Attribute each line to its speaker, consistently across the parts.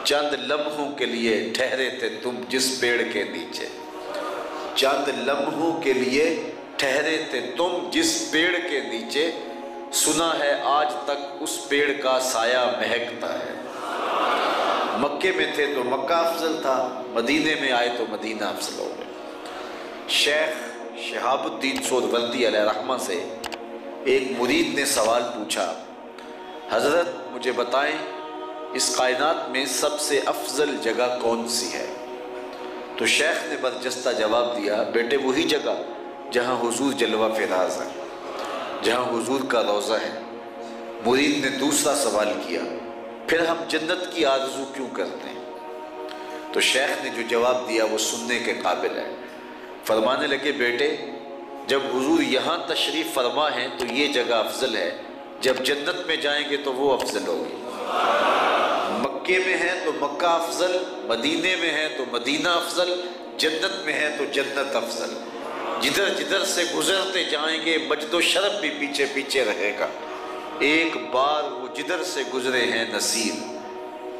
Speaker 1: چند لمحوں کے لیے ٹھہرے تھے تم جس پیڑ کے نیچے، چند لمحوں کے لیے ٹھہرے تھے تم جس پیڑ کے نیچے، سنا ہے آج تک اس پیڑ کا سایہ مہکتا ہے۔ مکے میں تھے تو مکہ افضل تھا، مدینے میں آئے تو مدینہ افضل ہو گیا۔ شیخ شہاب الدین سہروردی علیہ رحمہ سے ایک مرید نے سوال پوچھا، حضرت مجھے بتائیں اس کائنات میں سب سے افضل جگہ کون سی ہے؟ تو شیخ نے برجستہ جواب دیا، بیٹے وہی جگہ جہاں حضور جلوہ فراز ہے، جہاں حضور کا روضہ ہے۔ مرید نے دوسرا سوال کیا، پھر ہم جنت کی آرزو کیوں کرتے ہیں؟ تو شیخ نے جو جواب دیا وہ سننے کے قابل ہے۔ فرمانے لگے، بیٹے جب حضور یہاں تشریف فرما ہیں تو یہ جگہ افضل ہے، جب جنت میں جائیں گے تو وہ افضل ہوگی۔ مکے میں ہیں تو مکہ افضل، مدینے میں ہیں تو مدینہ افضل، جنت میں ہیں تو جنت افضل۔ جدھر جدھر سے گزرتے جائیں گے مجد و شرف بھی پیچھے پیچھے رہے گا۔ ایک بار وہ جدھر سے گزرے ہیں نصیر،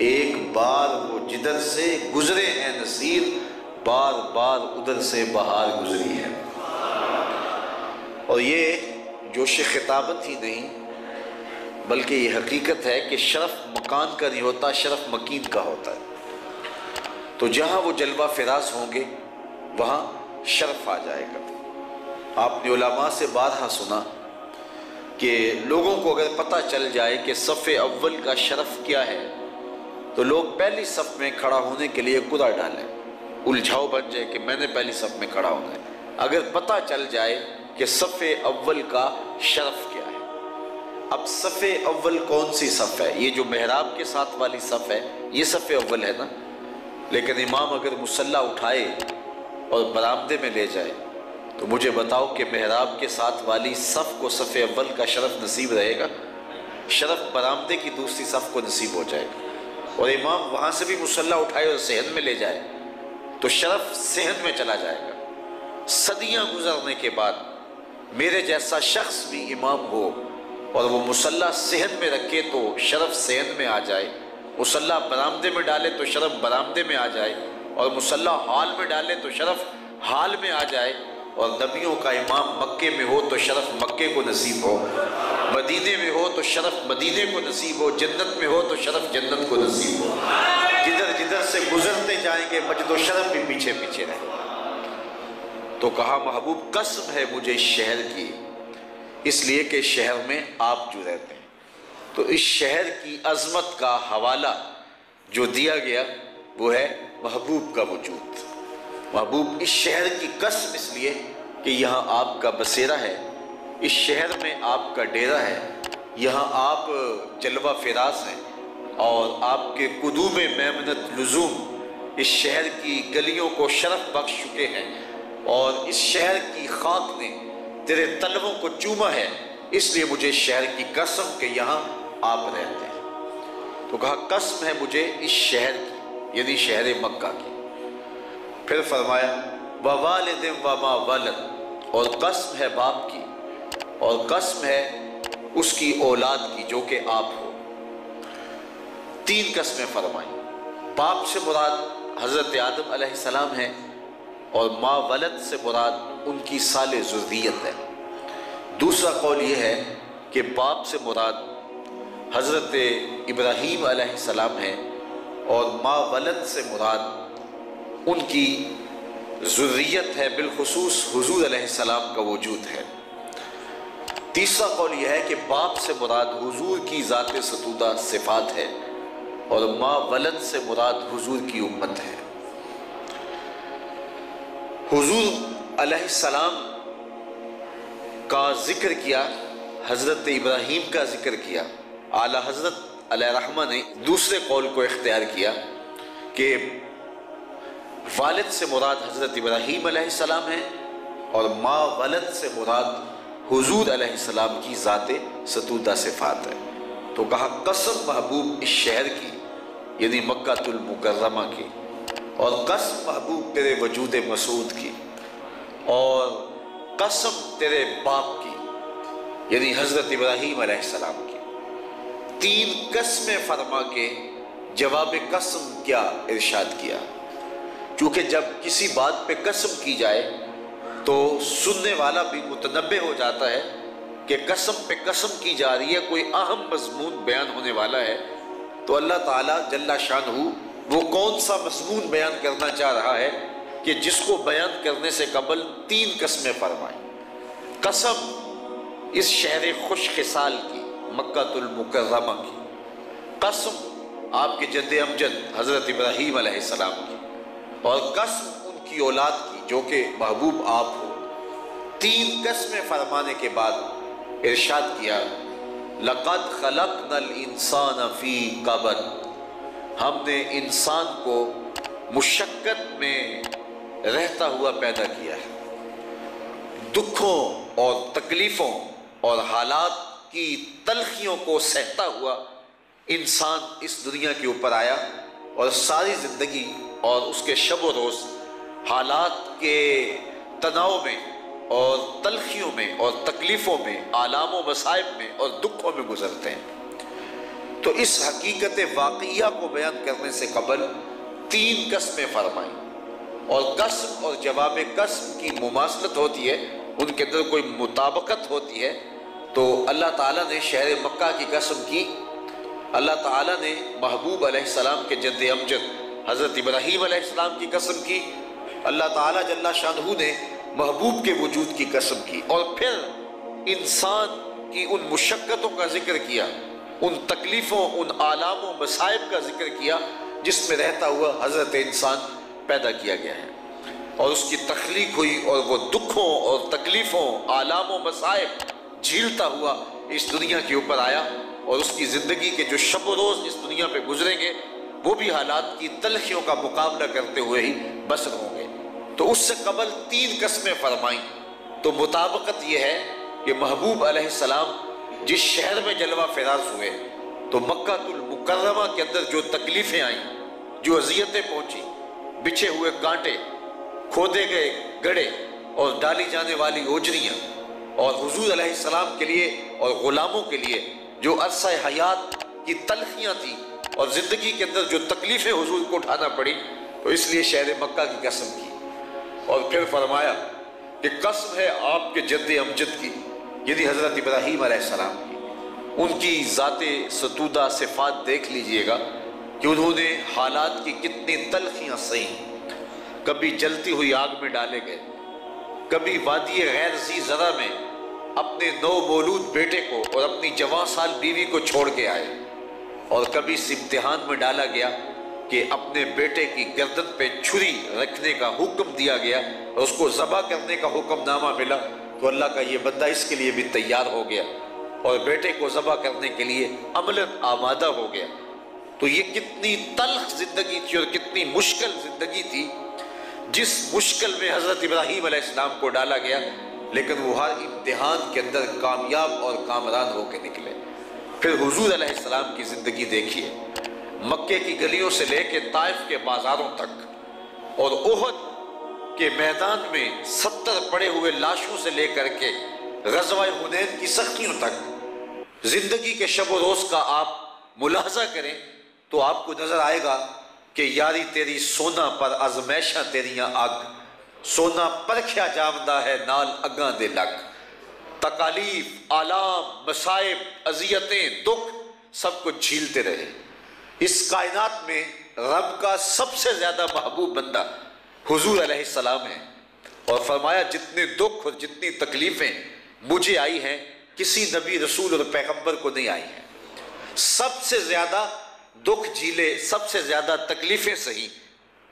Speaker 1: ایک بار وہ جدھر سے گزرے ہیں نصیر، بار بار ادھر سے بہار گزری ہے۔ اور یہ جوش خطابت ہی نہیں بلکہ یہ حقیقت ہے کہ شرف مکان کا نہیں ہوتا، شرف مکین کا ہوتا ہے۔ تو جہاں وہ جلوہ فراز ہوں گے وہاں شرف آ جائے گا۔ آپ نے علماء سے بارہا سنا کہ لوگوں کو اگر پتہ چل جائے کہ صف اول کا شرف کیا ہے تو لوگ پہلی صف میں کھڑا ہونے کے لیے قرعہ ڈالیں، الجھاؤ بن جائے کہ میں نے پہلی صف میں کھڑا ہونا ہے اگر پتہ چل جائے کہ صف اول کا شرف کیا ہے۔ اب صف اول کون سی صف ہے؟ یہ جو محراب کے ساتھ والی صف ہے یہ صف اول ہے نا، لیکن امام اگر مصلی اٹھائے اور برآمدے میں لے جائے تو مجھے بتاؤ کہ محراب کے ساتھ والی صف کو صف اول کا شرف نصیب رہے گا؟ شرف برآمدے کی دوسری صف کو نصیب ہو جائے گا۔ اور امام وہاں سے بھی مصلی اٹھائے اور صحن میں لے جائے تو شرف صحن میں چلا جائے گا۔ صدیاں گزرنے کے بعد میرے جیسا شخص بھی امام ہو اور وہ مصلی صحن میں رکھے تو شرف صحن میں آ جائے، مصلی برآمدے میں ڈالے تو شرف برآمدے میں آ جائے، اور مصلی ہال میں ڈالے تو شرف ہال میں آ جائے، اور نبیوں کا امام مکے میں ہو تو شرف مکے کو نصیب ہو، مدینے میں ہو تو شرف مدینے کو نصیب ہو، جنت میں ہو تو شرف جنت کو نصیب ہو۔ جدھر جدھر سے گزرتے جائیں گے مجد و شرف بھی پیچھے پیچھے رہے گا۔ تو کہا محبوب قسم ہے مجھے اس شہر کی، اس لیے کہ شہر میں آپ جو رہتے ہیں۔ تو اس شہر کی عظمت کا حوالہ جو دیا گیا وہ ہے محبوب کا وجود۔ محبوب اس شہر کی قسم اس لیے کہ یہاں آپ کا بسیرا ہے، اس شہر میں آپ کا ڈیرا ہے، یہاں آپ جلوہ فراز ہیں، اور آپ کے قدوم میمنت لزوم اس شہر کی گلیوں کو شرف بخش چکے ہیں، اور اس شہر کی خاک نے تیرے طلبوں کو چوما ہے، اس لیے مجھے اس شہر کی قسم کہ یہاں آپ رہتے ہیں۔ تو کہا قسم ہے مجھے اس شہر کی، یعنی شہر مکہ کی۔ پھر فرمایا ووالد وما ولد، اور قسم ہے باپ کی اور قسم ہے اس کی اولاد کی جو کہ آپ ہو۔ تین قسمیں فرمائیں۔ باپ سے مراد حضرت آدم علیہ السلام ہے، اور ما ولد سے مراد ان کی سال ذریت ہے۔ دوسرا قول یہ ہے کہ باپ سے مراد حضرت ابراہیم علیہ السلام ہے، اور ما ولد سے مراد ان کی ذریت ہے، بالخصوص حضور علیہ السلام کا وجود ہے۔ تیسرا قول یہ ہے کہ باپ سے مراد حضور کی ذات ستودہ صفات ہے، اور ما ولد سے مراد حضور کی امت ہے۔ حضور علیہ السلام کا ذکر کیا، حضرت ابراہیم کا ذکر کیا، اعلیٰ حضرت علیہ رحمہ نے دوسرے قول کو اختیار کیا کہ والد سے مراد حضرت ابراہیم علیہ السلام ہے، اور ما ولد سے مراد حضور علیہ السلام کی ذات ستودہ صفات ہے۔ تو کہا قسم محبوب اس شہر کی، یعنی مکہ المکرمہ کی، اور قسم محبوب تیرے وجود مسعود کی، اور قسم تیرے باپ کی، یعنی حضرت ابراہیم علیہ السلام کی۔ تین قسمیں فرما کے جواب قسم کیا ارشاد کیا، کیونکہ جب کسی بات پہ قسم کی جائے تو سننے والا بھی متنبہ ہو جاتا ہے کہ قسم پہ قسم کی جا رہی ہے، کوئی اہم مضمون بیان ہونے والا ہے۔ تو اللہ تعالیٰ جل شانہ وہ کون سا مضمون بیان کرنا چاہ رہا ہے کہ جس کو بیان کرنے سے قبل 3 قسمیں فرمائیں۔ قسم اس شہر خوش خصال کی، مکہ المکرمہ کی، قسم آپ کے جد امجد حضرت ابراہیم علیہ السلام کی، اور قسم ان کی اولاد کی جو کہ محبوب آپ ہو۔ 3 قسمیں فرمانے کے بعد ارشاد کیا لَقَدْ خَلَقْنَا الْإِنسَانَ فِي كَبَدٍ، ہم نے انسان کو مشقت میں رہتا ہوا پیدا کیا ہے، دکھوں اور تکلیفوں اور حالات کی تلخیوں کو سہتا ہوا انسان اس دنیا کے اوپر آیا، اور ساری زندگی اور اس کے شب و روز حالات کے تناؤ میں اور تلخیوں میں اور تکلیفوں میں، آلام و مصائب میں اور دکھوں میں گزرتے ہیں۔ تو اس حقیقت واقعیہ کو بیان کرنے سے قبل 3 قسمیں فرمائیں، اور قسم اور جواب قسم کی مماثلت ہوتی ہے، ان کے اندر کوئی مطابقت ہوتی ہے۔ تو اللہ تعالیٰ نے شہر مکہ کی قسم کی، اللہ تعالیٰ نے محبوب علیہ السلام کے جد امجد حضرت ابراہیم علیہ السلام کی قسم کی، اللہ تعالیٰ جل شانہ نے محبوب کے وجود کی قسم کی، اور پھر انسان کی ان مشقتوں کا ذکر کیا، ان تکلیفوں، ان آلام و مصائب کا ذکر کیا جس میں رہتا ہوا حضرت انسان پیدا کیا گیا ہے، اور اس کی تخلیق ہوئی، اور وہ دکھوں اور تکلیفوں، آلام و مصائب جھیلتا ہوا اس دنیا کے اوپر آیا، اور اس کی زندگی کے جو شب و روز اس دنیا پہ گزریں گے وہ بھی حالات کی تلخیوں کا مقابلہ کرتے ہوئے ہی بسر ہوں گے۔ تو اس سے قبل 3 قسمیں فرمائیں، تو مطابقت یہ ہے کہ محبوب علیہ السلام جس شہر میں جلوہ فراز ہوئے تو مکہ المکرمہ کے اندر جو تکلیفیں آئیں، جو اذیتیں پہنچی، بچھے ہوئے کانٹے، کھودے گئے گڑھے اور ڈالی جانے والی اوجریاں، اور حضور علیہ السلام کے لیے اور غلاموں کے لیے جو عرصہ حیات کی تلخیاں تھیں اور زندگی کے اندر جو تکلیفیں حضور کو اٹھانا پڑی، تو اس لیے شہر مکہ کی قسم کی، اور پھر فرمایا کہ قسم ہے آپ کے جد امجد کی، یعنی حضرت ابراہیم علیہ السلام کی۔ ان کی ذات ستودہ صفات دیکھ لیجئے گا کہ انہوں نے حالات کی کتنی تلخیاں سہیں، کبھی جلتی ہوئی آگ میں ڈالے گئے، کبھی وادی غیر ذی زرع میں اپنے نو مولود بیٹے کو اور اپنی جوان سال بیوی کو چھوڑ کے آئے، اور کبھی اس امتحان میں ڈالا گیا کہ اپنے بیٹے کی گردن پہ چھری رکھنے کا حکم دیا گیا اور اس کو ذبح کرنے کا حکم نامہ ملا، تو اللہ کا یہ بندہ اس کے لیے بھی تیار ہو گیا اور بیٹے کو ذبح کرنے کے لیے عملاً آمادہ ہو گیا۔ تو یہ کتنی تلخ زندگی تھی اور کتنی مشکل زندگی تھی، جس مشکل میں حضرت ابراہیم علیہ السلام کو ڈالا گیا، لیکن وہ ہر امتحان کے اندر کامیاب اور کامران ہو کے نکلے۔ پھر حضور علیہ السلام کی زندگی دیکھیے، مکے کی گلیوں سے لے کے طائف کے بازاروں تک، اور احد کے میدان میں 70 پڑے ہوئے لاشوں سے لے کر کے غزوہ حنین کی سختیوں تک، زندگی کے شب و روز کا آپ ملاحظہ کریں تو آپ کو نظر آئے گا کہ یاری تیری سونا پر ازمیشہ تیریاں اگ، سونا پرکھیا جاوندہ ہے نال اگاں دے لگ۔ تکالیف، آلام، مصائب، اذیتیں، دکھ سب کو جھیلتے رہے۔ اس کائنات میں رب کا سب سے زیادہ محبوب بندہ حضور علیہ السلام ہے، اور فرمایا جتنے دکھ اور جتنی تکلیفیں مجھے آئی ہیں کسی نبی، رسول اور پیغمبر کو نہیں آئی ہیں۔ سب سے زیادہ دکھ جھیلے، سب سے زیادہ تکلیفیں سہی۔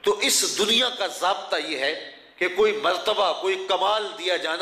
Speaker 1: تو اس دنیا کا ضابطہ یہ ہے کہ کوئی مرتبہ، کوئی کمال دیا جانا